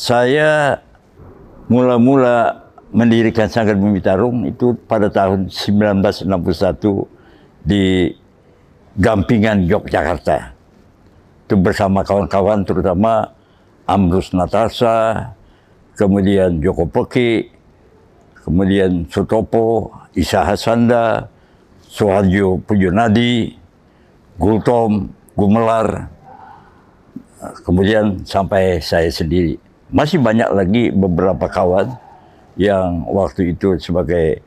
Saya mula-mula mendirikan Sanggar Mimpi Tarung itu pada tahun 1961 di Gampingan, Yogyakarta. Itu bersama kawan-kawan terutama Ambrus Natasha, kemudian Joko Peki, kemudian Sutopo, Isa Hasanda, Soeharjo Pujonadi, Gultom, Gumelar, kemudian sampai saya sendiri. Masih banyak lagi beberapa kawan yang waktu itu sebagai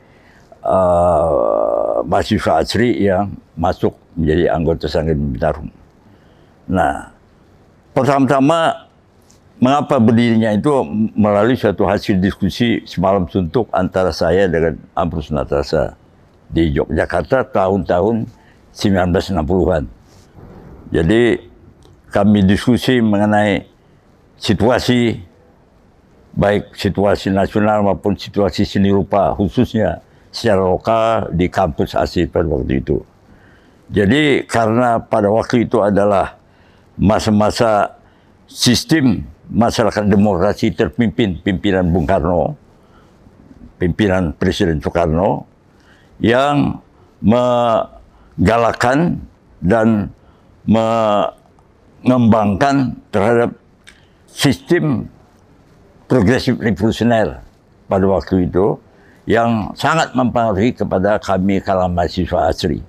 mahasiswa asri yang masuk menjadi anggota Sanggar Mimpi Tarung. Nah, pertama-tama mengapa berdirinya itu melalui suatu hasil diskusi semalam suntuk antara saya dengan Ambrus Natasha di Yogyakarta tahun-tahun 1960-an. Jadi kami diskusi mengenai situasi, baik situasi nasional maupun situasi seni rupa, khususnya secara lokal di kampus asli pada waktu itu. Jadi karena pada waktu itu adalah masa-masa sistem masyarakat demokrasi terpimpin pimpinan Bung Karno, pimpinan Presiden Soekarno, yang menggalakkan dan mengembangkan terhadap sistem progresif revolusioner pada waktu itu yang sangat mempengaruhi kepada kami kalangan mahasiswa asri.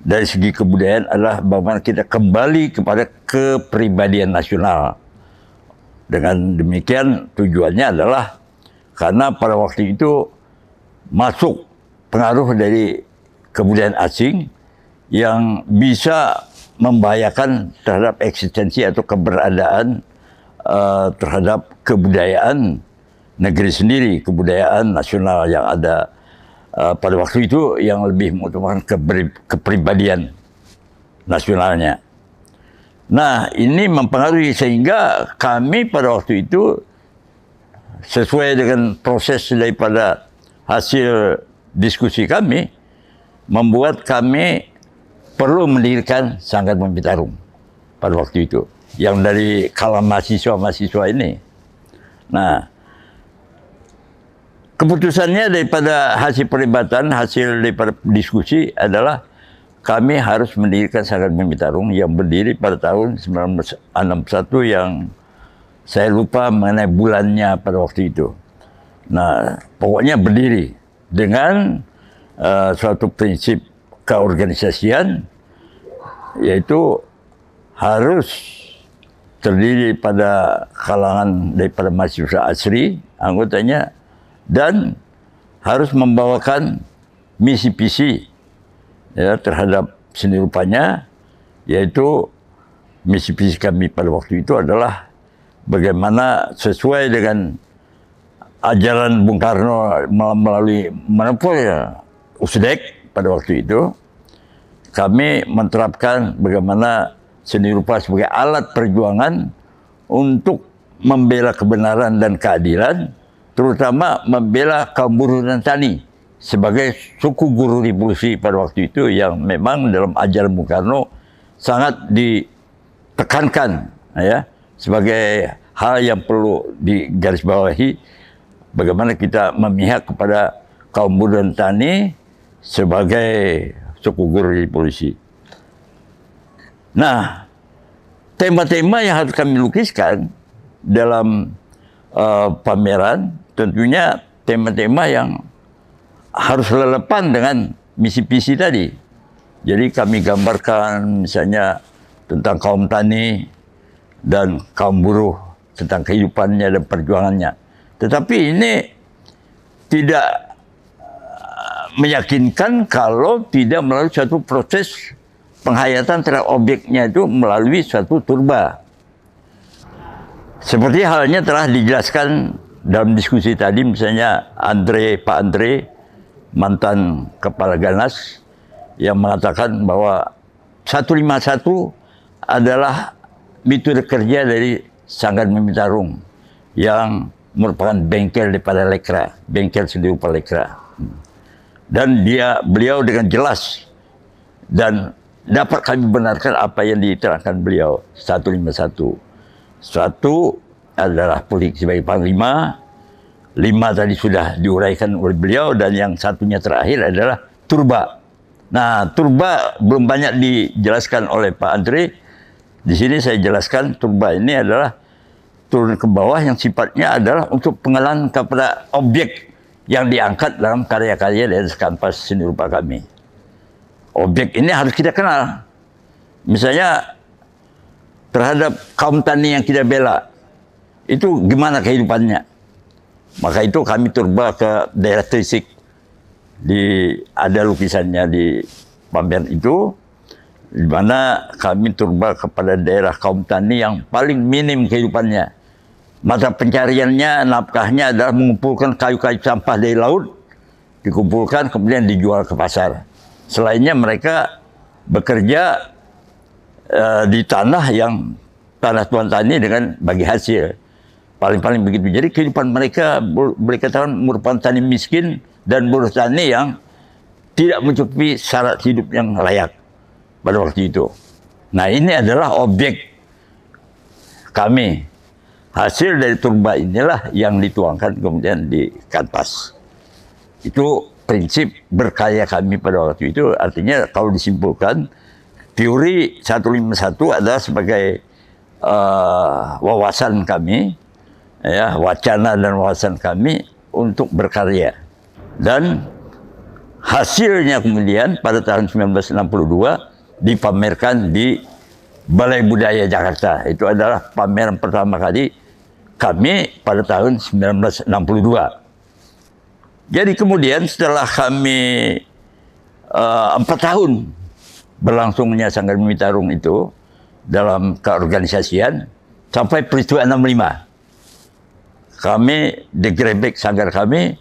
Dari segi kebudayaan adalah bagaimana kita kembali kepada kepribadian nasional. Dengan demikian tujuannya adalah karena pada waktu itu masuk pengaruh dari kebudayaan asing yang bisa membahayakan terhadap eksistensi atau keberadaan terhadap kebudayaan negeri sendiri, kebudayaan nasional yang ada pada waktu itu yang lebih mengutamakan kepribadian nasionalnya. Nah, ini mempengaruhi sehingga kami pada waktu itu sesuai dengan proses daripada hasil diskusi kami membuat kami perlu mendirikan Sanggar Mimpi Tarung pada waktu itu yang dari kalangan mahasiswa ini. Nah, keputusannya daripada hasil perdebatan, hasil daripada diskusi adalah kami harus mendirikan Sanggar Mimpi Tarung yang berdiri pada tahun 1961 yang saya lupa mengenai bulannya pada waktu itu. Nah, pokoknya berdiri dengan suatu prinsip keorganisasian, yaitu harus terdiri pada kalangan daripada mahasiswa asri anggotanya dan harus membawakan misi visi ya, terhadap seni rupanya, yaitu misi visi kami pada waktu itu adalah bagaimana sesuai dengan ajaran Bung Karno melalui ya, USDEK pada waktu itu, kami menerapkan bagaimana seni rupa sebagai alat perjuangan untuk membela kebenaran dan keadilan, terutama membela kaum buruh dan tani sebagai suku guru revolusi pada waktu itu yang memang dalam ajaran Bung Karno sangat ditekankan ya sebagai hal yang perlu digarisbawahi, bagaimana kita memihak kepada kaum buruh dan tani sebagai suku guru revolusi. Nah, tema-tema yang harus kami lukiskan dalam pameran tentunya tema-tema yang harus relevan dengan misi visi tadi. Jadi kami gambarkan misalnya tentang kaum tani dan kaum buruh, tentang kehidupannya dan perjuangannya. Tetapi ini tidak meyakinkan kalau tidak melalui suatu proses penghayatan terhadap objeknya itu melalui suatu turba. Seperti halnya telah dijelaskan dalam diskusi tadi, misalnya Pak Andre, mantan Kepala Ganas, yang mengatakan bahwa 151 adalah metode kerja dari Sanggar Mimpi Tarung yang merupakan bengkel daripada Lekra, bengkel seni rupa Lekra. Dan beliau dengan jelas dan dapat kami benarkan apa yang diterangkan beliau. 151. Suatu adalah politik sebagai panglima, 5 tadi sudah diuraikan oleh beliau, dan yang satunya terakhir adalah turba. Nah, turba belum banyak dijelaskan oleh Pak Andre. Di sini saya jelaskan turba ini adalah turun ke bawah yang sifatnya adalah untuk pengenalan kepada objek yang diangkat dalam karya-karya dari kanvas seni rupa kami. Objek ini harus kita kenal. Misalnya terhadap kaum tani yang kita bela, itu gimana kehidupannya. Maka itu kami turba ke daerah Trisik. Ada lukisannya di pameran itu, di mana kami turba kepada daerah kaum tani yang paling minim kehidupannya. Mata pencariannya, nafkahnya adalah mengumpulkan kayu-kayu sampah dari laut, dikumpulkan kemudian dijual ke pasar. Selainnya mereka bekerja di tanah Tuan Tani dengan bagi hasil. Paling-paling begitu. Jadi kehidupan mereka boleh katakan merupakan tani miskin dan buruh tani yang tidak mencukupi syarat hidup yang layak pada waktu itu. Nah, ini adalah objek kami. Hasil dari turba inilah yang dituangkan kemudian di kanvas. Itu prinsip berkarya kami pada waktu itu. Artinya kalau disimpulkan, teori 151 adalah sebagai wawasan kami, ya, wacana dan wawasan kami untuk berkarya. Dan hasilnya kemudian pada tahun 1962 dipamerkan di Balai Budaya Jakarta. Itu adalah pameran pertama kali kami pada tahun 1962. Jadi kemudian setelah kami 4 tahun berlangsungnya Sanggar Mimi Tarung itu dalam keorganisasian sampai peristiwa 65. Kami digerebek sanggar kami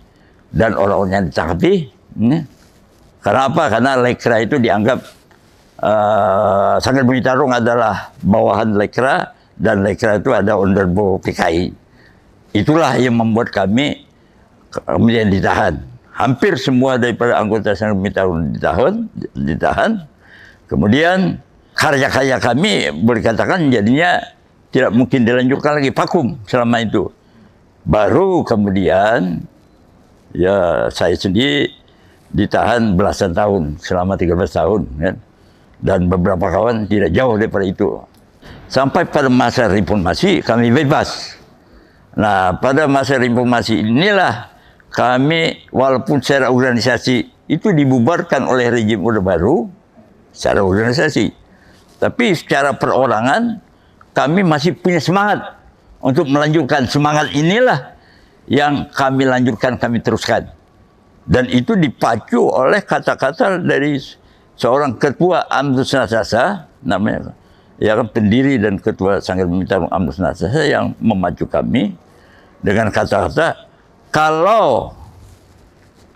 dan orang-orang yang ditangkapi. Karena apa? Karena Lekra itu dianggap Sanggar Mimi Tarung adalah bawahan Lekra dan Lekra itu ada underbo PKI. Itulah yang membuat kami kemudian ditahan. Hampir semua daripada anggota Sanggar Mimi Tarung ditahan. Kemudian karya-karya kami boleh katakan jadinya tidak mungkin dilanjutkan lagi, vakum selama itu. Baru kemudian ya saya sendiri ditahan belasan tahun, selama 13 tahun kan? Dan beberapa kawan tidak jauh daripada itu. Sampai pada masa reformasi kami bebas. Nah, pada masa reformasi inilah kami walaupun secara organisasi itu dibubarkan oleh rejim Orde Baru secara organisasi, tapi secara perorangan kami masih punya semangat untuk melanjutkan. Semangat inilah yang kami lanjutkan, kami teruskan. Dan itu dipacu oleh kata-kata dari seorang ketua Amdus Nasasa, namanya, ya kan, pendiri dan ketua Sanggar Mimi Tarung Amdus Nasasa, yang memacu kami dengan kata-kata, kalau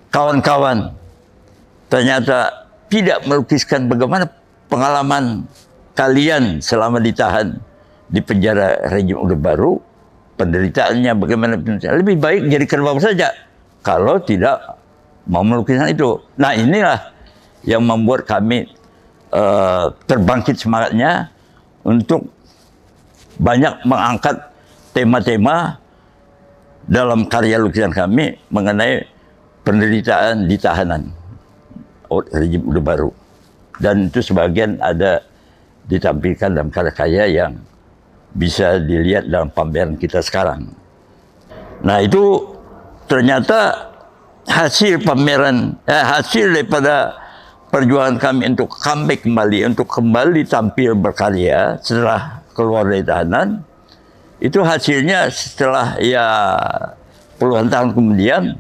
kawan-kawan ternyata tidak melukiskan bagaimana pengalaman kalian selama ditahan di penjara rejim Orde Baru, penderitaannya bagaimana, lebih baik jadi kerbau saja kalau tidak mau melukiskan itu. Nah, inilah yang membuat kami terbangkit semangatnya untuk banyak mengangkat tema-tema dalam karya lukisan kami mengenai penderitaan di tahanan rejim Orde Baru. Dan itu sebagian ada ditampilkan dalam karya-karya yang bisa dilihat dalam pameran kita sekarang. Nah, itu ternyata hasil pameran, hasil daripada perjuangan kami untuk comeback kembali, untuk kembali tampil berkarya setelah keluar dari tahanan. Itu hasilnya setelah ya puluhan tahun kemudian,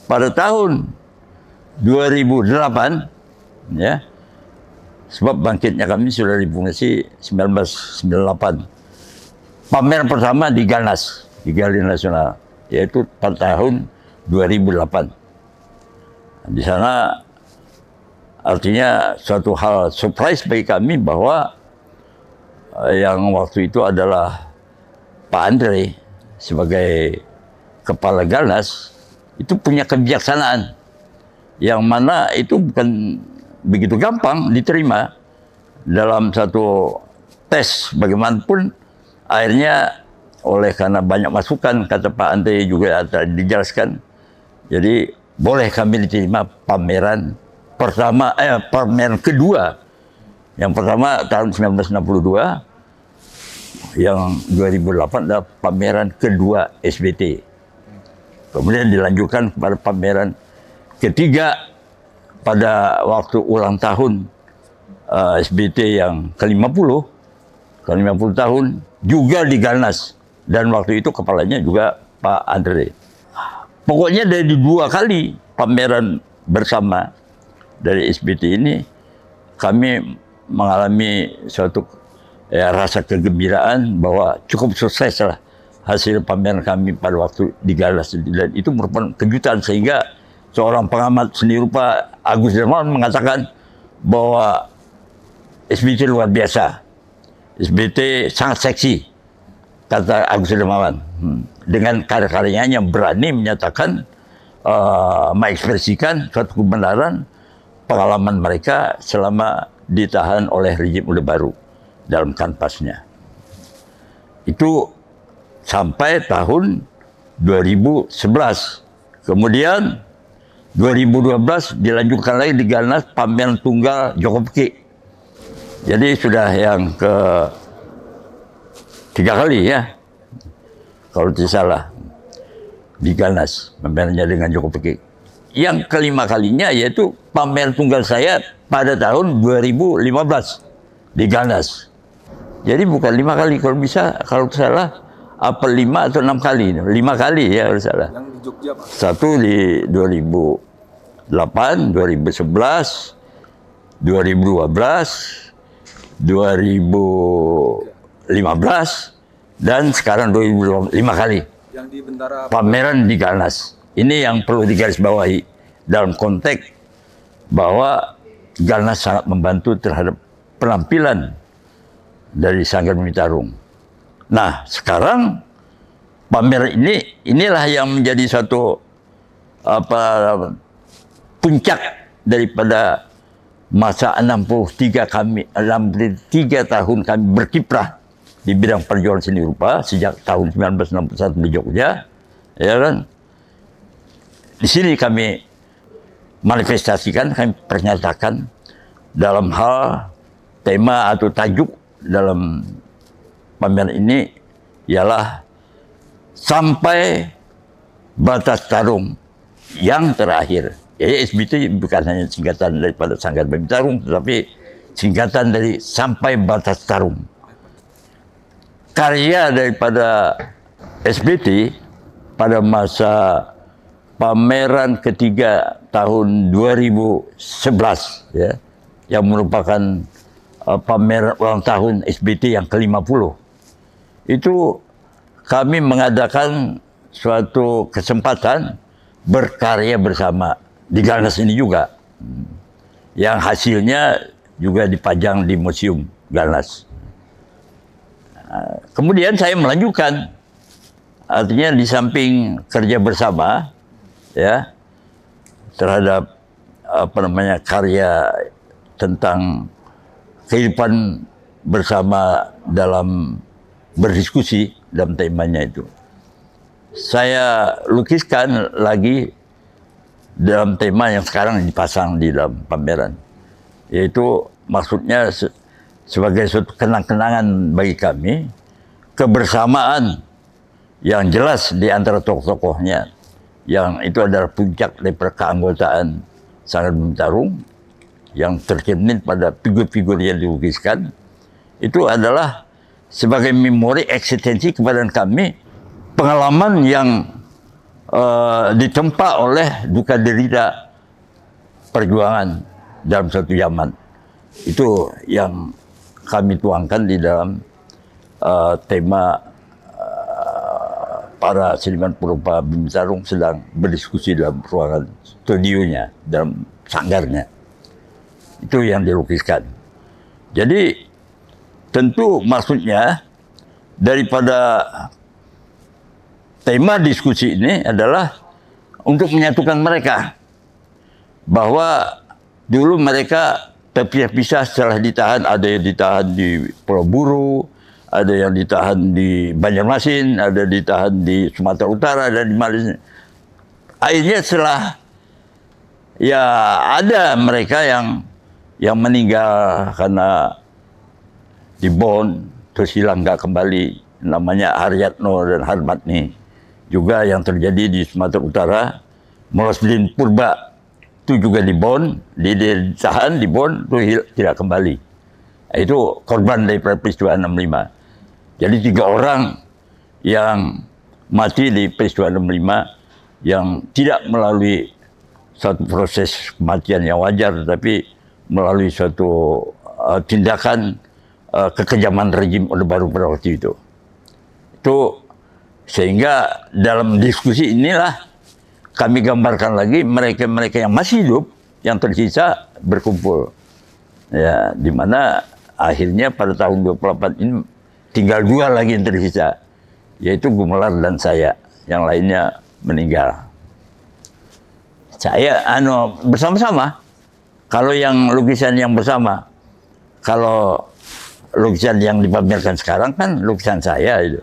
pada tahun 2008, ya, sebab bangkitnya kami sudah dipublikasi 1998. Pameran pertama di Galnas, di Galeri Nasional, yaitu pada tahun 2008. Di sana artinya suatu hal surprise bagi kami bahwa yang waktu itu adalah Pak Andre sebagai kepala Galnas itu punya kebijaksanaan yang mana itu bukan begitu gampang diterima dalam satu tes bagaimanapun. Akhirnya oleh karena banyak masukan, kata Pak Andre juga dijelaskan, jadi boleh kami diterima pameran pertama, pameran kedua. Yang pertama tahun 1962, yang 2008 adalah pameran kedua SBT. Kemudian dilanjutkan kepada pameran ketiga pada waktu ulang tahun SBT yang ke-50 tahun, juga di Galnas. Dan waktu itu kepalanya juga Pak Andre. Pokoknya dari 2 kali pameran bersama dari SBT ini, kami mengalami suatu rasa kegembiraan bahwa cukup sukses lah hasil pameran kami pada waktu di Galnas. Dan itu merupakan kejutan, sehingga seorang pengamat seni rupa, Agus Dermawan, mengatakan bahwa SBT luar biasa. SBT sangat seksi, kata Agus Dermawan. Dengan karya-karyanya yang berani menyatakan, mengekspresikan suatu kebenaran pengalaman mereka selama ditahan oleh rejim Orde Baru dalam kanvasnya. Itu sampai tahun 2011. Kemudian 2012 dilanjutkan lagi di Galnas pameran tunggal Joko Peki. Jadi sudah yang ke-3 kali ya, kalau tidak salah, di Galnas pamerannya dengan Joko Peki. Yang ke-5 kalinya yaitu pameran tunggal saya pada tahun 2015 di Galnas. Jadi bukan 5 kali, kalau bisa, kalau salah apa 5 atau 6 kali, 5 kali ya kalau salah. Yang di Jogja, Pak? Satu di 2008, 2011, 2012, 2015, dan sekarang 2005 kali. Yang di Bentara Pameran di Galnas. Ini yang perlu digarisbawahi dalam konteks bahwa Galnas sangat membantu terhadap penampilan dari Sanggar Mimitarung. Nah, sekarang pameran inilah yang menjadi suatu puncak daripada masa 63 tahun kami berkiprah di bidang perjuangan seni rupa sejak tahun 1961 di Jogja, ya kan? Di sini kami manifestasikan, kami pernyatakan dalam hal tema atau tajuk dalam pameran ini ialah sampai batas tarung yang terakhir. Jadi SBT bukan hanya singkatan daripada Sanggar Mimitarung, tetapi singkatan dari sampai batas tarung. Karya daripada SBT pada masa pameran ketiga tahun 2011 ya, yang merupakan pameran ulang tahun SBT yang ke-50, itu kami mengadakan suatu kesempatan berkarya bersama di Galnas ini juga, yang hasilnya juga dipajang di Museum Galnas. Kemudian saya melanjutkan, artinya di samping kerja bersama ya terhadap karya tentang kehidupan bersama dalam berdiskusi dalam temanya itu, saya lukiskan lagi dalam tema yang sekarang dipasang di dalam pameran, yaitu maksudnya sebagai suatu kenang-kenangan bagi kami, kebersamaan yang jelas di antara tokoh-tokohnya, yang itu adalah puncak daripada keanggotaan Sanggar Mimitarung, yang tercermin pada figur-figur yang dilukiskan. Itu adalah sebagai memori eksistensi kepada kami, pengalaman yang ditempa oleh duka derita perjuangan dalam suatu zaman. Itu yang kami tuangkan di dalam tema para seniman perupa Mimitarung sedang berdiskusi dalam ruangan studionya, dalam sanggarnya. Itu yang dilukiskan. Jadi tentu maksudnya daripada tema diskusi ini adalah untuk menyatukan mereka, bahwa dulu mereka terpisah-pisah setelah ditahan. Ada yang ditahan di Pulau Buru, ada yang ditahan di Banjarmasin, ada ditahan di Sumatera Utara, dan di Malaysia. Akhirnya setelah ya ada mereka yang meninggal karena dibon terus hilang nggak kembali, namanya Haryatno dan Harmatni. Juga yang terjadi di Sumatera Utara, Moroslin Purba itu juga dibon, ditahan, dibon, itu tidak kembali. Itu korban dari peristiwa 65. Jadi 3 orang yang mati di peristiwa 65 yang tidak melalui suatu proses kematian yang wajar, tapi melalui suatu tindakan kekejaman rejim Orde Baru pada waktu itu. Itu sehingga dalam diskusi inilah kami gambarkan lagi mereka-mereka yang masih hidup, yang tersisa berkumpul. Ya, di mana akhirnya pada tahun 28 ini tinggal 2 lagi yang tersisa, yaitu Gumelar dan saya. Yang lainnya meninggal. Saya bersama-sama. Kalau yang lukisan yang bersama, kalau lukisan yang dipamerkan sekarang kan lukisan saya itu.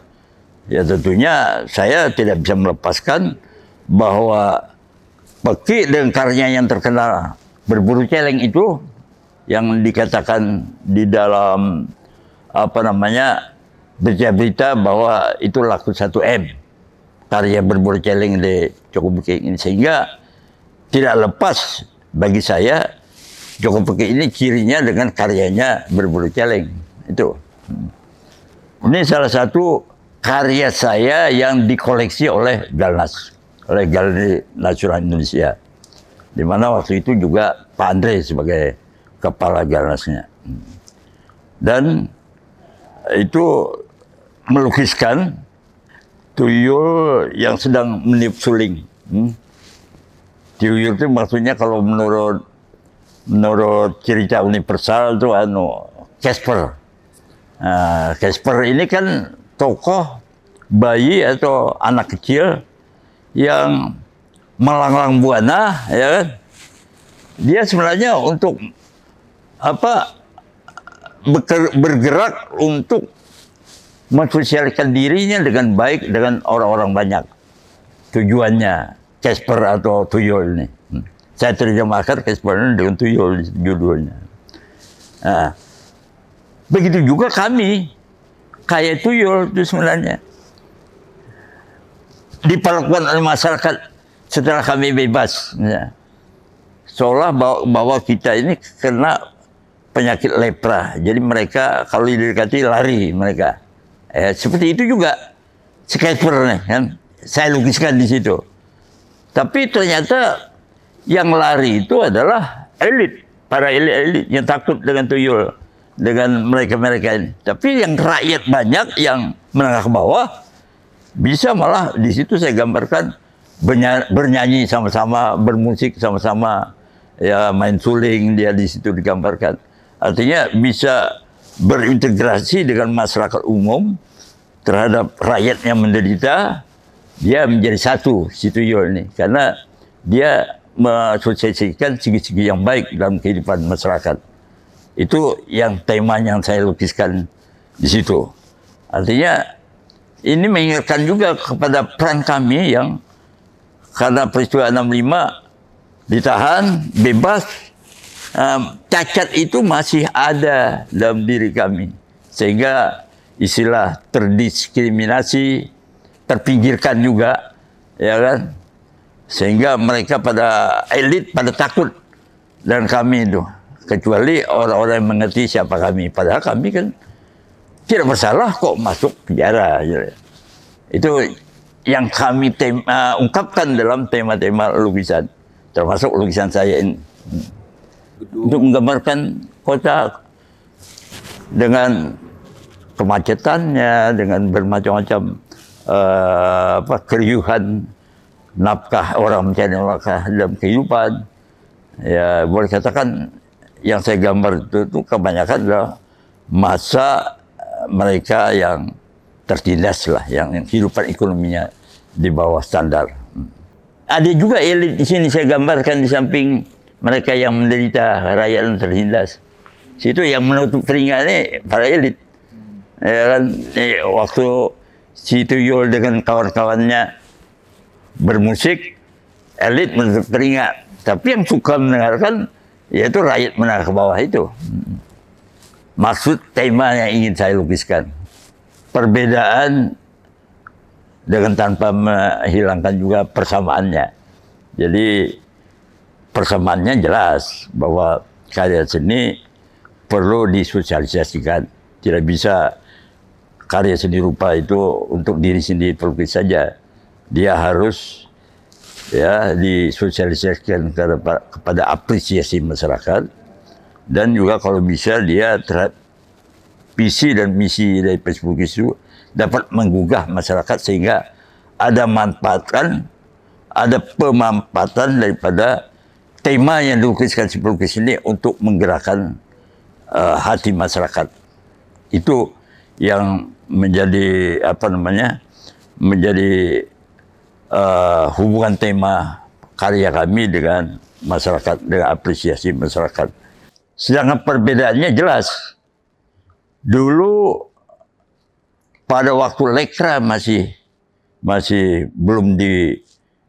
Ya tentunya saya tidak bisa melepaskan bahwa Peki dengan karya yang terkenal Berburu Celeng itu, yang dikatakan di dalam berita-berita bahwa itu laku 1 M karya Berburu Celeng di Joko Peki ini, sehingga tidak lepas bagi saya Joko Peki ini cirinya dengan karyanya Berburu Celeng itu. Ini salah satu karya saya yang dikoleksi oleh Galnas, oleh Galeri Nasional Indonesia, di mana waktu itu juga Pak Andre sebagai kepala Galnasnya. Dan itu melukiskan tuyul yang sedang meniup suling. Tuyul itu maksudnya kalau menurut cerita universal itu Casper. Casper ini kan tokoh bayi atau anak kecil yang melanglang buana, ya kan? Dia sebenarnya untuk bergerak untuk mensosialisasikan dirinya dengan baik dengan orang-orang banyak. Tujuannya Casper atau tuyul ini. Saya terjemahkan Casper ini dengan tuyul judulnya. Nah, begitu juga kami, kayak tuyul itu sebenarnya diperlakukan oleh masyarakat setelah kami bebas. Ya. Seolah bahwa kita ini kena penyakit lepra. Jadi mereka kalau didekati lari mereka. Seperti itu juga Casper nih kan. Saya lukiskan di situ. Tapi ternyata yang lari itu adalah elit, para elit yang takut dengan tuyul, dengan mereka-mereka ini. Tapi yang rakyat banyak yang menengah ke bawah bisa malah di situ saya gambarkan bernyanyi sama-sama, bermusik sama-sama, ya main suling dia di situ digambarkan. Artinya bisa berintegrasi dengan masyarakat umum terhadap rakyat yang menderita. Dia menjadi satu si tuyul ini karena dia mensosialisasikan segi-segi yang baik dalam kehidupan masyarakat. Itu yang tema yang saya lukiskan di situ. Artinya ini mengingatkan juga kepada peran kami yang karena peristiwa 65 ditahan, bebas, cacat itu masih ada dalam diri kami. Sehingga istilah terdiskriminasi, terpinggirkan juga, ya kan? Sehingga mereka pada elit pada takut dan kami itu, kecuali orang-orang yang mengerti siapa kami. Padahal kami kan tidak bersalah kok masuk penjara. Itu yang kami ungkapkan dalam tema-tema lukisan, termasuk lukisan saya ini. Untuk menggambarkan kota dengan kemacetannya, dengan bermacam-macam keriuhan nafkah orang mencari nafkah dalam kehidupan. Ya boleh katakan yang saya gambar itu kebanyakan adalah masa mereka yang tertindas lah, yang kehidupan ekonominya di bawah standar. Ada juga elit di sini saya gambarkan di samping mereka yang menderita, rakyat yang tertindas. Situ yang menutup telinganya para elit. Ya kan, waktu si Tuyul dengan kawan-kawannya bermusik, elit menutup telinga. Tapi yang suka mendengarkan, yaitu rakyat menengah ke bawah itu. Maksud tema yang ingin saya lukiskan. Perbedaan dengan tanpa menghilangkan juga persamaannya. Jadi persamaannya jelas bahwa karya seni perlu disosialisasikan. Tidak bisa karya seni rupa itu untuk diri sendiri pelukis saja. Dia harus ya disosialisasikan kepada apresiasi masyarakat, dan juga kalau bisa dia terhadap visi dan misi dari pelukis itu dapat menggugah masyarakat sehingga ada manfaatkan, ada pemanfaatan daripada tema yang dilukiskan si pelukis ini untuk menggerakkan hati masyarakat. Itu yang menjadi menjadi hubungan tema karya kami dengan masyarakat, dengan apresiasi masyarakat. Sedangkan perbedaannya jelas. Dulu pada waktu Lekra masih belum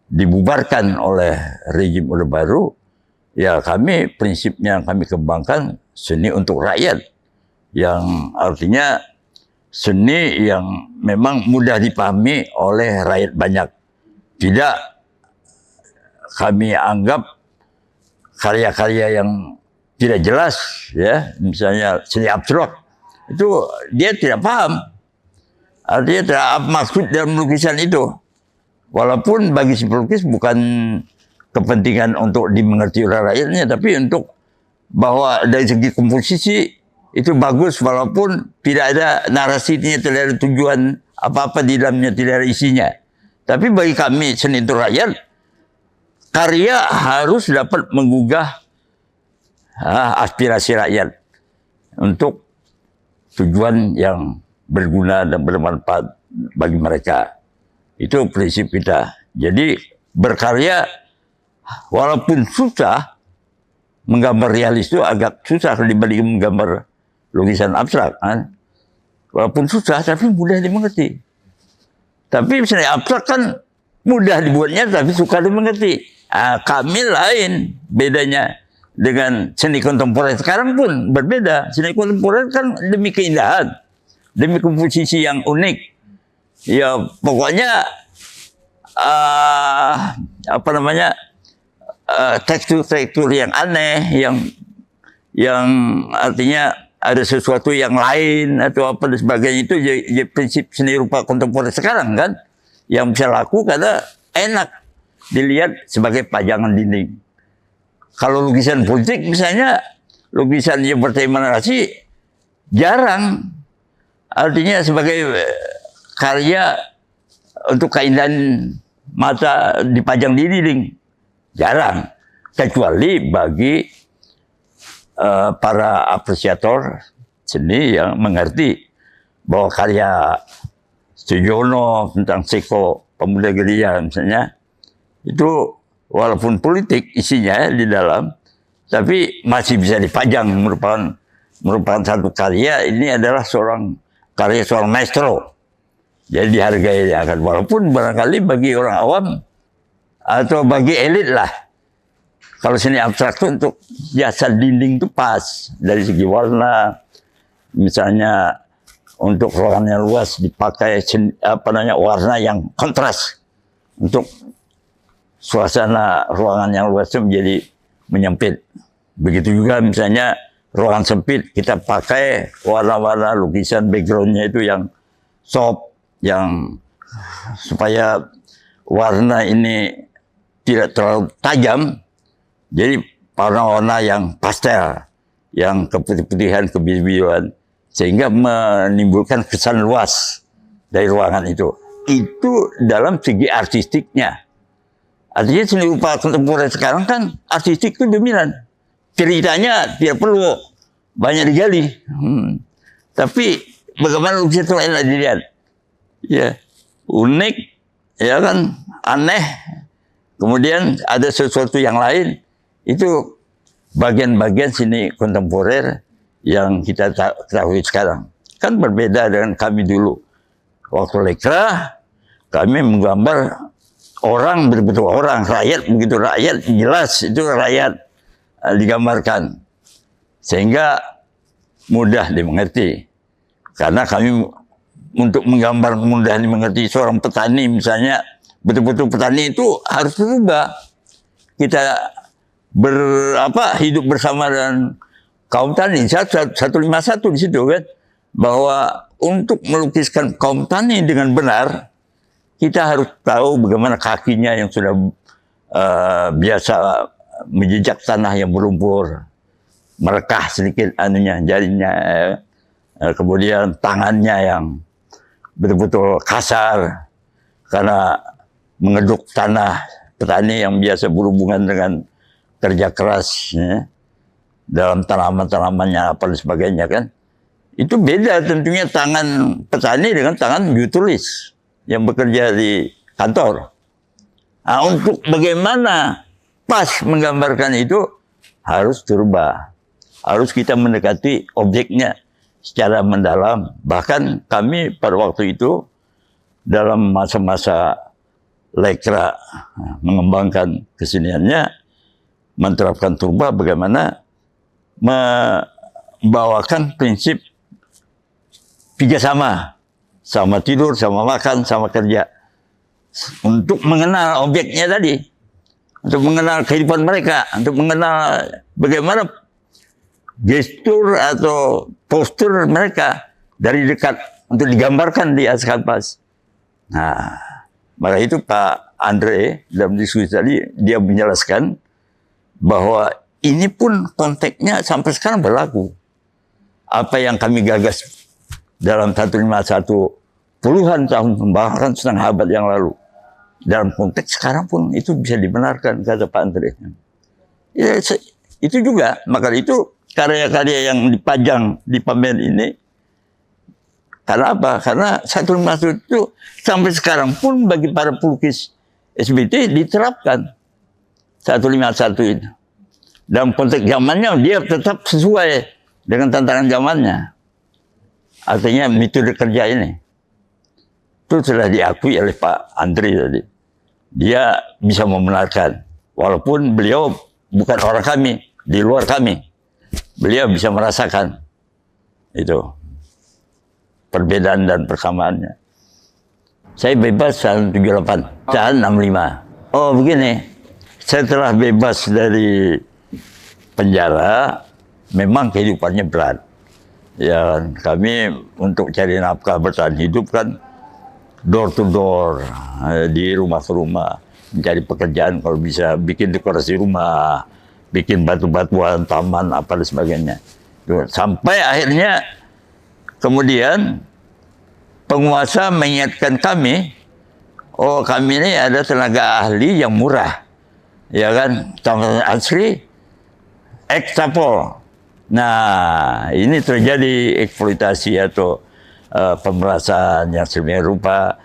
dibubarkan oleh rejim Orde Baru, ya kami prinsipnya yang kami kembangkan seni untuk rakyat, yang artinya seni yang memang mudah dipahami oleh rakyat banyak. Tidak kami anggap karya-karya yang tidak jelas, ya, misalnya seni abstrak, itu dia tidak paham. Artinya tidak apa maksud dalam lukisan itu. Walaupun bagi si pelukis bukan kepentingan untuk dimengerti oleh rakyatnya, tapi untuk bahwa dari segi komposisi itu bagus, walaupun tidak ada narasinya, tidak ada tujuan apa-apa di dalamnya, tidak ada isinya. Tapi bagi kami seni itu rakyat, karya harus dapat menggugah aspirasi rakyat untuk tujuan yang berguna dan bermanfaat bagi mereka. Itu prinsip kita. Jadi berkarya walaupun susah, menggambar realis itu agak susah dibanding menggambar lukisan abstrak. Kan? Walaupun susah tapi mudah dimengerti. Tapi misalnya abstrak kan mudah dibuatnya tapi suka dimengerti. Kami lain bedanya dengan seni kontemporer. Sekarang pun berbeda. Seni kontemporer kan demi keindahan, demi komposisi yang unik. Ya pokoknya tekstur-tekstur yang aneh, yang artinya ada sesuatu yang lain atau apa dan sebagainya, itu jadi prinsip seni rupa kontemporer sekarang kan, yang bisa laku karena enak dilihat sebagai pajangan dinding. Kalau lukisan politik misalnya, lukisan yang bertema narasi jarang, artinya sebagai karya untuk keindahan mata dipajang di dinding, jarang, kecuali bagi para apresiator seni yang mengerti bahwa karya Sujono tentang Seko Pemuda Gerilya misalnya, itu walaupun politik isinya di dalam, tapi masih bisa dipajang, merupakan satu karya. Ini adalah karya seorang maestro, jadi dihargai akan, walaupun barangkali bagi orang awam atau bagi elit lah, kalau seni abstrak itu untuk jasa dinding itu pas dari segi warna, misalnya untuk ruangan yang luas dipakai warna yang kontras untuk suasana ruangan yang luas itu menjadi menyempit. Begitu juga misalnya ruangan sempit kita pakai warna-warna lukisan backgroundnya itu yang soft, yang supaya warna ini tidak terlalu tajam. Jadi warna-warna yang pastel, yang keputih-putihan, kebiru-biruan, sehingga menimbulkan kesan luas dari ruangan itu. Itu dalam segi artistiknya. Artinya seni rupa kontemporer sekarang kan artistik itu dominan. Ceritanya tidak perlu banyak digali. Tapi bagaimana lukisan itu enak dilihat. Ya, unik, ya kan, aneh. Kemudian ada sesuatu yang lain. Itu bagian-bagian seni kontemporer yang kita ketahui sekarang. Kan berbeda dengan kami dulu. Waktu Lekra, kami menggambar orang betul-betul orang, rakyat begitu rakyat, jelas itu rakyat digambarkan. Sehingga mudah dimengerti. Karena kami untuk menggambar mudah dimengerti seorang petani misalnya, betul-betul petani itu harus berubah. Kita hidup bersama dengan kaum tani, 151 di situ kan, bahwa untuk melukiskan kaum tani dengan benar, kita harus tahu bagaimana kakinya yang sudah biasa menjejak tanah yang berlumpur, merekah sedikit jarinya, kemudian tangannya yang betul-betul kasar karena mengeduk tanah, petani yang biasa berhubungan dengan kerja keras ya, dalam tanaman-tanamannya apa dan sebagainya kan. Itu beda tentunya tangan petani dengan tangan jutulis yang bekerja di kantor. Nah, untuk bagaimana pas menggambarkan itu harus dirubah. Harus kita mendekati objeknya secara mendalam. Bahkan kami pada waktu itu dalam masa-masa Lekra mengembangkan keseniannya, menerapkan turba bagaimana membawakan prinsip tiga sama tidur, sama makan, sama kerja. Untuk mengenal objeknya tadi, untuk mengenal kehidupan mereka, untuk mengenal bagaimana gestur atau postur mereka dari dekat untuk digambarkan di atas kanvas. Nah, maka itu Pak Andre dalam diskusi tadi dia menjelaskan bahwa ini pun konteksnya sampai sekarang berlaku. Apa yang kami gagas dalam 151 puluhan tahun, bahkan setengah abad yang lalu, dalam konteks sekarang pun itu bisa dibenarkan, kata Pak Andre. Ya, itu juga, maka itu karya-karya yang dipajang di pamer ini, karena apa? Karena 151 itu sampai sekarang pun bagi para pelukis SBT diterapkan 151 itu. Dalam konteks zamannya dia tetap sesuai dengan tantangan zamannya. Artinya metode kerja ini itu sudah diakui oleh Pak Andre tadi. Dia bisa membenarkan, walaupun beliau bukan orang kami, di luar kami. Beliau bisa merasakan itu perbedaan dan persamaannya. Saya bebas tahun 78, tahun 65. Oh begini, setelah bebas dari penjara, memang kehidupannya berat. Ya, kami untuk cari nafkah bertahan hidup kan door to door, di rumah ke rumah, mencari pekerjaan kalau bisa, bikin dekorasi rumah, bikin batu-batuan, taman, apa dan sebagainya. Sampai akhirnya kemudian penguasa mengingatkan kami, oh kami ini ada tenaga ahli yang murah, ya kan, Taman Asri, ekstapol. Nah, ini terjadi eksploitasi atau pemerasan yang sedemikian rupa.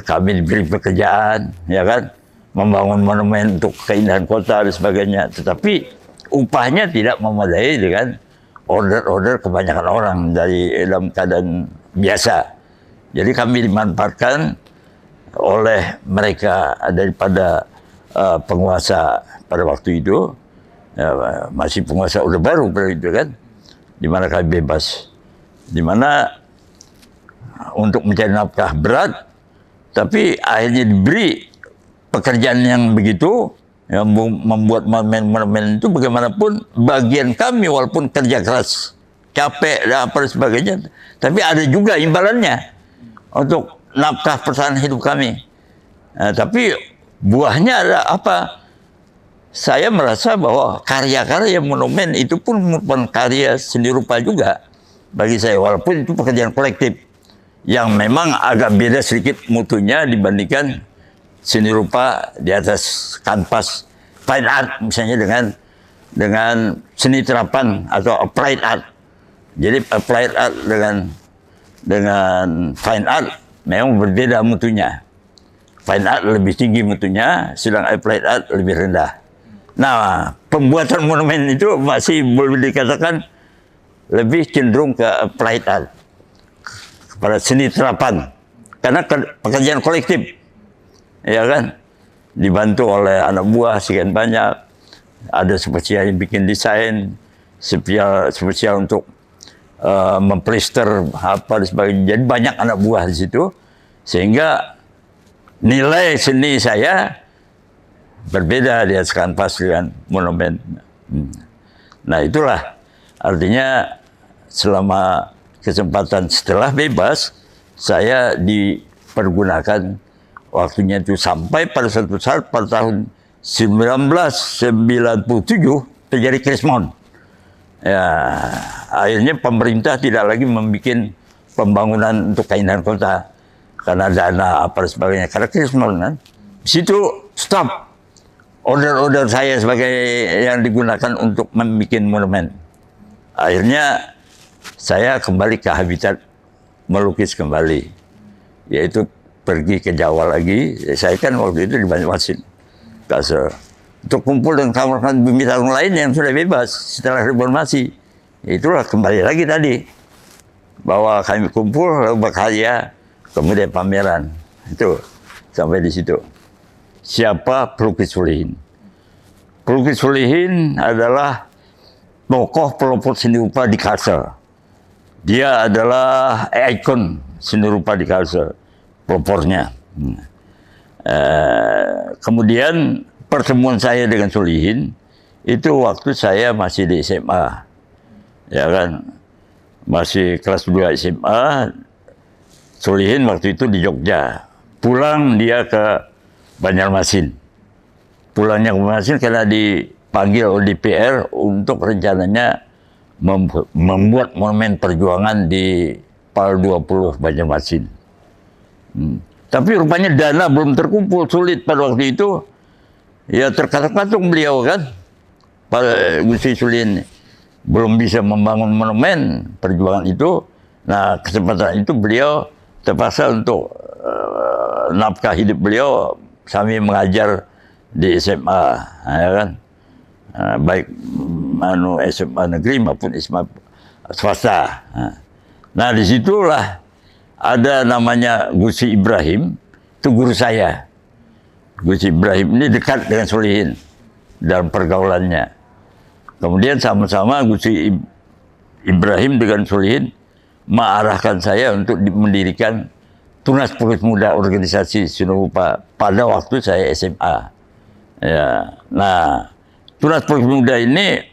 Kami diberi pekerjaan, ya kan, membangun monumen untuk keindahan kota dan sebagainya. Tetapi upahnya tidak memadai dengan order-order kebanyakan orang dari dalam keadaan biasa. Jadi kami dimanfaatkan oleh mereka daripada penguasa pada waktu itu. Ya, masih penguasa Orde Baru pada itu kan, di mana kami bebas, di mana untuk mencari nafkah berat, tapi akhirnya diberi pekerjaan yang begitu, yang membuat monumen itu bagaimanapun bagian kami, walaupun kerja keras, capek dan apa sebagainya, tapi ada juga imbalannya untuk nafkah pertahanan hidup kami. Nah, tapi buahnya ada apa? Saya merasa bahwa karya-karya monumen itu pun merupakan karya seni rupa juga bagi saya, walaupun itu pekerjaan kolektif yang memang agak beda sedikit mutunya dibandingkan seni rupa di atas kanvas fine art misalnya dengan seni terapan atau applied art. Jadi applied art dengan fine art memang berbeda mutunya. Fine art lebih tinggi mutunya, sedang applied art lebih rendah. Nah, pembuatan monumen itu masih boleh dikatakan lebih cenderung ke applied art. kepada seni terapan. Karena pekerjaan kolektif, ya kan, dibantu oleh anak buah sekian banyak. Ada spesial yang bikin desain, spesial untuk memplister apa dan sebagainya. Jadi banyak anak buah di situ, sehingga nilai seni saya berbeda di atas kanvas dengan monumen. Nah itulah artinya selama kesempatan setelah bebas, saya dipergunakan waktunya itu sampai pada suatu saat pada tahun 1997 terjadi Krismon. Ya, akhirnya pemerintah tidak lagi membuat pembangunan untuk keindahan kota karena dana apa dan sebagainya. Karena Krismon kan, di situ stop. Order-order saya sebagai yang digunakan untuk membuat monumen. Akhirnya saya kembali ke habitat melukis kembali, yaitu pergi ke Jawa lagi. Saya kan waktu itu di Banjarmasin, Kalsel, untuk kumpul dengan kawan-kawan Bumi Tarung lain yang sudah bebas setelah reformasi. Itulah kembali lagi tadi, bahwa kami kumpul lalu berkarya, kemudian pameran. Itu sampai di situ. Siapa pelukis Sulihin? Pelukis Sulihin adalah tokoh pelopor seni rupa di Kalsel. Dia adalah ikon seni rupa di Kalsel, pelopornya. Kemudian pertemuan saya dengan Sulihin itu waktu saya masih di SMA, ya kan, masih kelas 2 SMA. Sulihin waktu itu di Jogja, pulang dia ke Banjarmasin. Pulangnya ke Banjarmasin karena dipanggil oleh DPR untuk rencananya membuat monumen perjuangan di PAL 20 Banjarmasin. Tapi rupanya dana belum terkumpul, sulit pada waktu itu. Ya terkatung-katung beliau kan, Pak Gusti Sulihin belum bisa membangun monumen perjuangan itu. Nah kesempatan itu beliau terpaksa untuk nafkah hidup beliau sambil mengajar di SMA, ya kan, baik SMA negeri maupun SMA swasta. Nah disitulah ada namanya Gusti Ibrahim, itu guru saya. Gusti Ibrahim ini dekat dengan Sulihin dalam pergaulannya. Kemudian sama-sama Gusti Ibrahim dengan Sulihin mengarahkan saya untuk mendirikan Tunas Pelukis Muda organisasi seni rupa pada waktu saya SMA. Ya, nah Tunas Pelukis Muda ini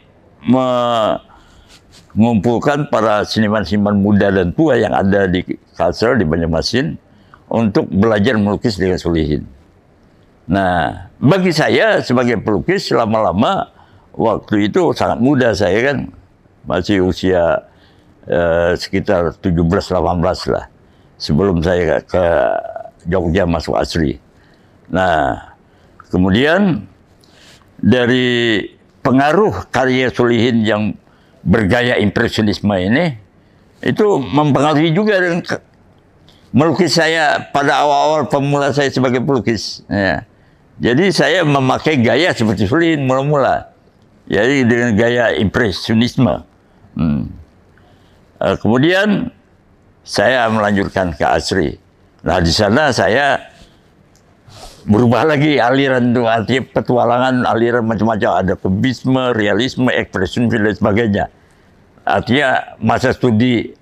mengumpulkan para seniman-seniman muda dan tua yang ada di Kalsel, di Banjarmasin, untuk belajar melukis dengan Sulihin. Nah, bagi saya sebagai pelukis lama-lama waktu itu sangat muda, saya kan masih usia sekitar 17-18 lah sebelum saya ke Jogja masuk asri. Nah, kemudian dari pengaruh karya Sulihin yang bergaya impresionisme ini, itu mempengaruhi juga dengan melukis saya pada awal-awal pemula saya sebagai pelukis. Ya. Jadi saya memakai gaya seperti Sulihin mula-mula. Jadi dengan gaya impresionisme. Kemudian saya melanjutkan ke asri. Nah di sana saya berubah lagi aliran itu, artinya petualangan aliran macam-macam, ada kubisme, realisme, ekspresionisme dan sebagainya. Artinya masa studi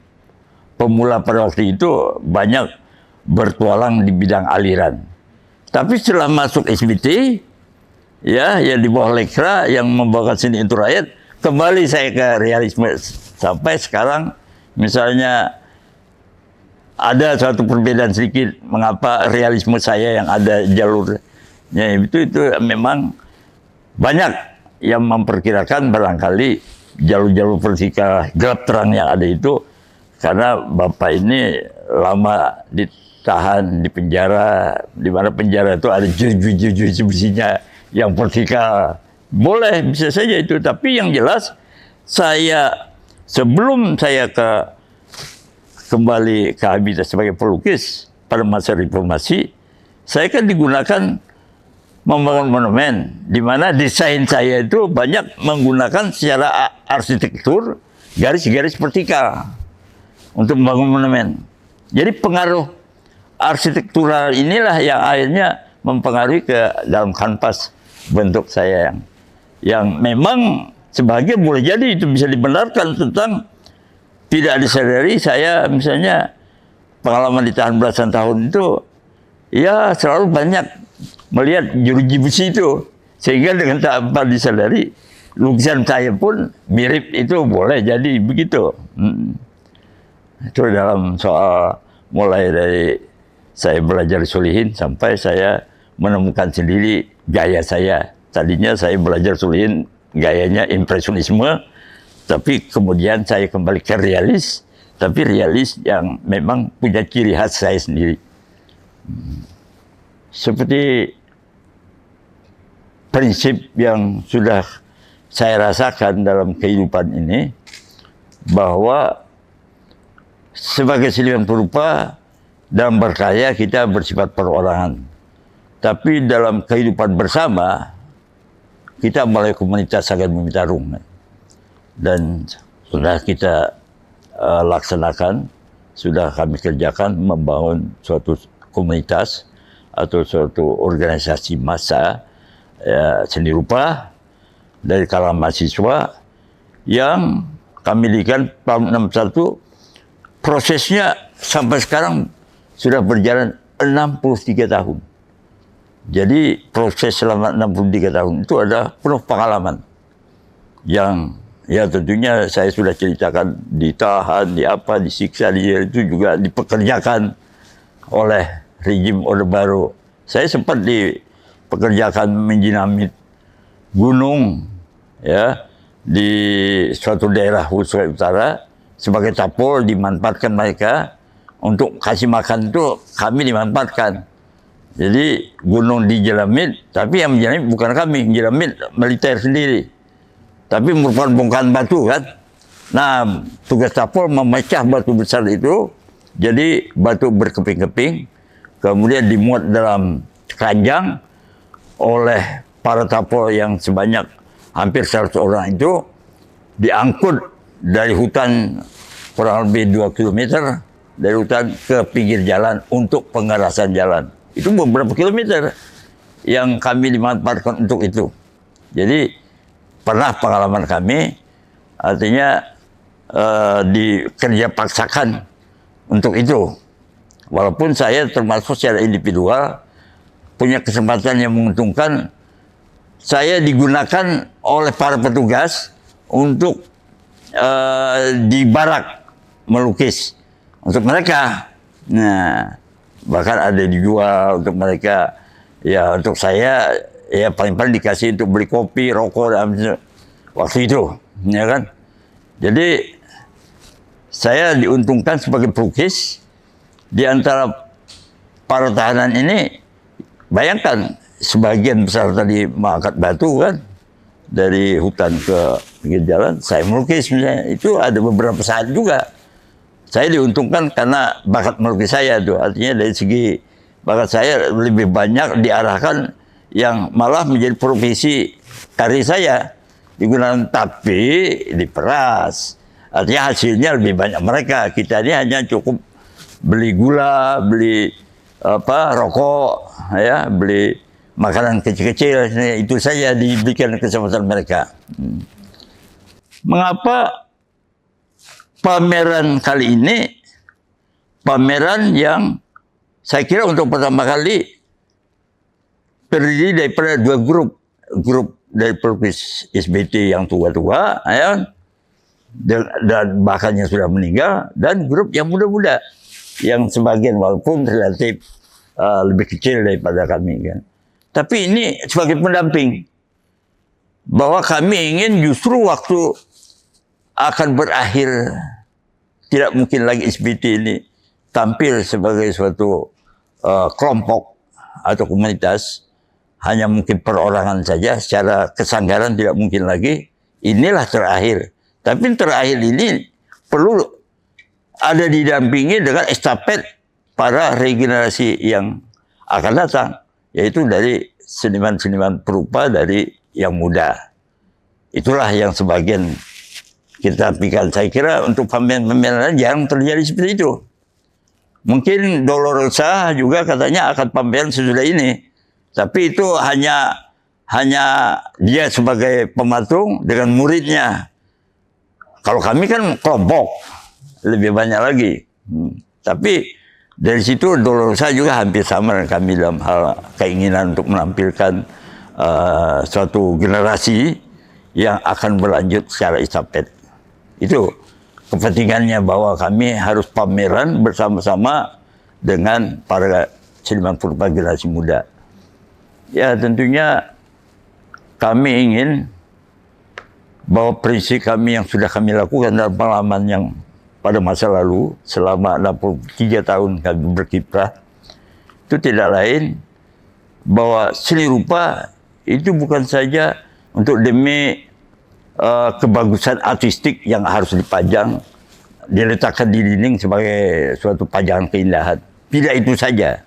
pemula pada waktu itu banyak bertualang di bidang aliran. Tapi setelah masuk SBT, ya yang di bawah Lekra yang membawakan seni untuk rakyat, kembali saya ke realisme sampai sekarang. Misalnya ada suatu perbedaan sedikit mengapa realisme saya yang ada jalurnya itu memang banyak yang memperkirakan barangkali jalur-jalur vertikal gelap terang yang ada itu karena Bapak ini lama ditahan di penjara, di mana penjara itu ada juju-juju besinya yang vertikal. Boleh, bisa saja itu, tapi yang jelas saya sebelum saya kembali ke habitat sebagai pelukis pada masa reformasi, saya kan digunakan membangun monumen, di mana desain saya itu banyak menggunakan secara arsitektur garis-garis vertikal untuk membangun monumen. Jadi pengaruh arsitektural inilah yang akhirnya mempengaruhi ke dalam kanvas bentuk saya yang memang sebagian boleh jadi itu bisa dibenarkan tentang tidak disadari saya misalnya pengalaman ditahan belasan tahun itu ya selalu banyak melihat jeruji besi itu sehingga dengan tanpa disadari lukisan saya pun mirip itu boleh jadi begitu. Itu dalam soal mulai dari saya belajar Solihin sampai saya menemukan sendiri gaya saya. Tadinya saya belajar Solihin gayanya impresionisme, tapi kemudian saya kembali ke realis, tapi realis yang memang punya ciri khas saya sendiri. Seperti prinsip yang sudah saya rasakan dalam kehidupan ini, bahwa sebagai seniman perupa dalam berkarya kita bersifat perorangan. Tapi dalam kehidupan bersama, kita mulai komunitas Sagad Bumi Tarung. Dan sudah kita laksanakan, sudah kami kerjakan membangun suatu komunitas atau suatu organisasi massa seni rupa dari kalangan mahasiswa yang kami dirikan tahun 61. Prosesnya sampai sekarang sudah berjalan 63 tahun. Jadi proses selama 63 tahun itu ada penuh pengalaman. Yang ya tentunya saya sudah ceritakan ditahan, disiksa, itu juga dipekerjakan oleh rejim Orde Baru. Saya sempat dipekerjakan menjinamit gunung ya di suatu daerah Sulawesi Utara. Sebagai tapol dimanfaatkan mereka untuk kasih makan itu kami dimanfaatkan. Jadi gunung dijelamit, tapi yang menjelamit bukan kami, menjelamit militer sendiri. Tapi merupakan bongkahan batu kan. Nah, tugas tapol memecah batu besar itu, jadi batu berkeping-keping, kemudian dimuat dalam keranjang oleh para tapol yang sebanyak hampir 100 orang itu, diangkut dari hutan kurang lebih 2 kilometer dari hutan ke pinggir jalan untuk pengerasan jalan. Itu beberapa kilometer yang kami dimanfaatkan untuk itu. Jadi pernah pengalaman kami, artinya dikerja paksakan untuk itu. Walaupun saya termasuk secara individual punya kesempatan yang menguntungkan, saya digunakan oleh para petugas untuk di barak melukis untuk mereka. Nah, bahkan ada dijual untuk mereka. Ya, untuk saya ya paling-paling dikasih untuk beli kopi, rokok waktu itu, ya kan. Jadi saya diuntungkan sebagai pelukis di antara para tahanan ini. Bayangkan sebagian besar tadi mengangkat batu kan dari hutan ke pinggir jalan, saya melukis misalnya. Itu ada beberapa saat juga saya diuntungkan karena bakat melukis saya tuh. Artinya dari segi bakat saya lebih banyak diarahkan yang malah menjadi profesi karir saya digunakan, tapi diperas. Artinya hasilnya lebih banyak mereka. Kita ini hanya cukup beli gula, beli rokok, ya, beli makanan kecil-kecil, itu saja diberikan kesempatan mereka. Mengapa pameran kali ini, pameran yang saya kira untuk pertama kali terdiri daripada 2 grup. Grup dari pelukis SBT yang tua-tua, ya, dan bahkan yang sudah meninggal, dan grup yang muda-muda, yang sebagian walaupun relatif lebih kecil daripada kami kan. Tapi ini sebagai pendamping, bahwa kami ingin justru waktu akan berakhir, tidak mungkin lagi SBT ini tampil sebagai suatu kelompok atau komunitas, hanya mungkin perorangan saja, secara kesanggaran tidak mungkin lagi. Inilah terakhir. Tapi terakhir ini perlu ada didampingi dengan estafet para regenerasi yang akan datang, yaitu dari seniman-seniman perupa dari yang muda. Itulah yang sebagian kita pikirkan. Saya kira untuk pameran-pameran jarang terjadi seperti itu. Mungkin Dolorosa juga katanya akan pameran sesudah ini. Tapi itu hanya dia sebagai pematung dengan muridnya. Kalau kami kan kelompok, lebih banyak lagi. Tapi dari situ Dolorosa juga hampir sama dengan kami dalam hal keinginan untuk menampilkan suatu generasi yang akan berlanjut secara estafet. Itu kepentingannya, bahwa kami harus pameran bersama-sama dengan para seniman purba generasi muda. Ya tentunya kami ingin bahwa prinsip kami yang sudah kami lakukan dalam pengalaman yang pada masa lalu selama 63 tahun kami berkiprah, itu tidak lain bahwa seni rupa itu bukan saja untuk demi kebagusan artistik yang harus dipajang, diletakkan di dinding sebagai suatu pajangan keindahan. Tidak itu saja.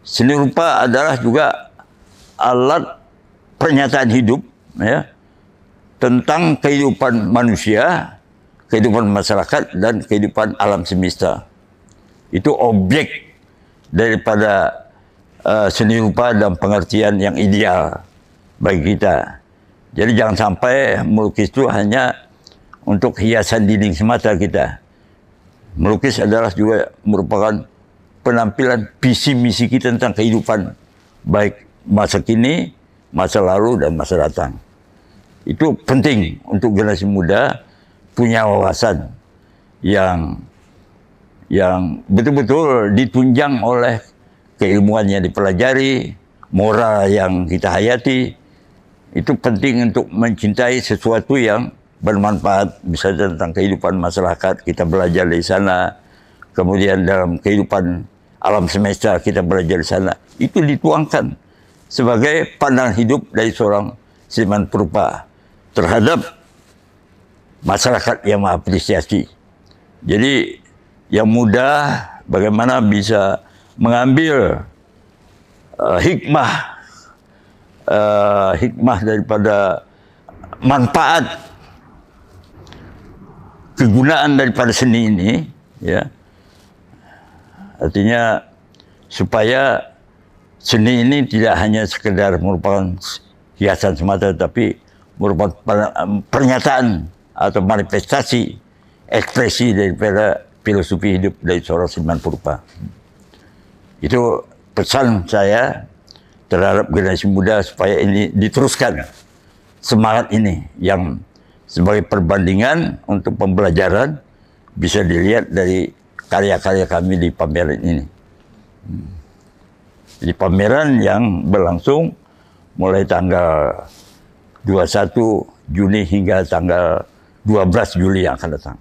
Seni rupa adalah juga alat pernyataan hidup, ya, tentang kehidupan manusia, kehidupan masyarakat, dan kehidupan alam semesta. Itu objek daripada seni rupa dalam pengertian yang ideal bagi kita. Jadi jangan sampai melukis itu hanya untuk hiasan dinding semata kita. Melukis adalah juga merupakan penampilan visi misi kita tentang kehidupan, baik masa kini, masa lalu, dan masa datang. Itu penting untuk generasi muda punya wawasan yang betul-betul ditunjang oleh keilmuan yang dipelajari, moral yang kita hayati. Itu penting untuk mencintai sesuatu yang bermanfaat, bisa tentang kehidupan masyarakat, kita belajar dari sana. Kemudian dalam kehidupan alam semesta, kita belajar di sana. Itu dituangkan sebagai pandangan hidup dari seorang seniman purba terhadap masyarakat yang mengapresiasi. Jadi yang muda bagaimana bisa mengambil hikmah daripada manfaat kegunaan daripada seni ini, ya, artinya supaya seni ini tidak hanya sekedar merupakan hiasan semata, tapi merupakan pernyataan atau manifestasi ekspresi daripada filosofi hidup dari seorang seniman purba. Itu pesan saya terhadap generasi muda supaya ini diteruskan semangat ini yang sebagai perbandingan untuk pembelajaran bisa dilihat dari karya-karya kami di pameran ini. Di pameran yang berlangsung mulai tanggal 21 Juni hingga tanggal 12 Juli yang akan datang.